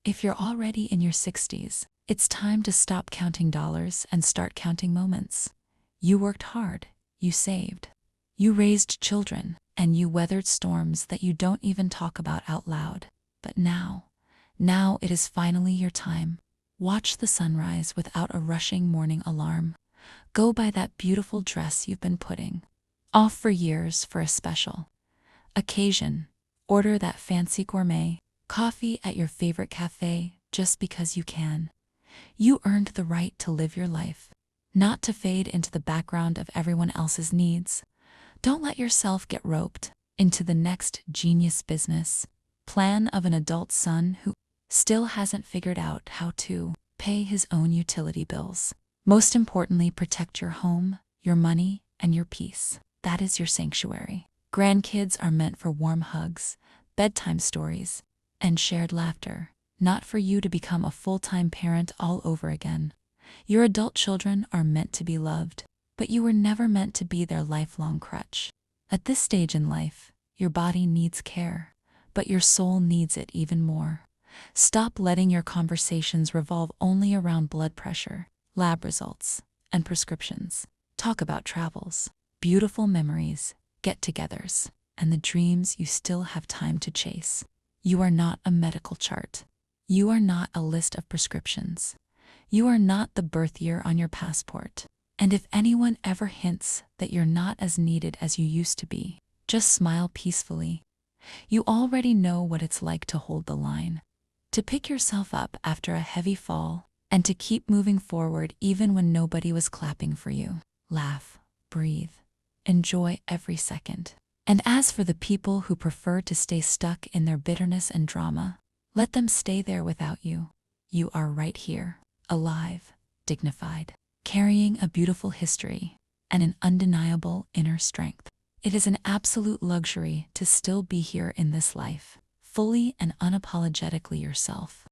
If you're already in your 60s, it's time to stop counting dollars and start counting moments. You worked hard, you saved, you raised children, and you weathered storms that you don't even talk about out loud. But now it is finally your time. Watch the sunrise without a rushing morning alarm. Go buy that beautiful dress you've been putting off for years for a special occasion. Order that fancy gourmet coffee at your favorite cafe just because you can. You earned the right to live your life, not to fade into the background of everyone else's needs. Don't let yourself get roped into the next genius business plan of an adult son who still hasn't figured out how to pay his own utility bills. Most importantly, protect your home, your money, and your peace. That is your sanctuary. Grandkids are meant for warm hugs, bedtime stories, and shared laughter, not for you to become a full-time parent all over again. Your adult children are meant to be loved, but you were never meant to be their lifelong crutch. At this stage in life, your body needs care, but your soul needs it even more. Stop letting your conversations revolve only around blood pressure, lab results, and prescriptions. Talk about travels, beautiful memories, get-togethers, and the dreams you still have time to chase. You are not a medical chart. You are not a list of prescriptions. You are not the birth year on your passport. And if anyone ever hints that you're not as needed as you used to be, just smile peacefully. You already know what it's like to hold the line, to pick yourself up after a heavy fall, and to keep moving forward even when nobody was clapping for you. Laugh, breathe, enjoy every second. And as for the people who prefer to stay stuck in their bitterness and drama, let them stay there without you. You are right here, alive, dignified, carrying a beautiful history and an undeniable inner strength. It is an absolute luxury to still be here in this life, fully and unapologetically yourself.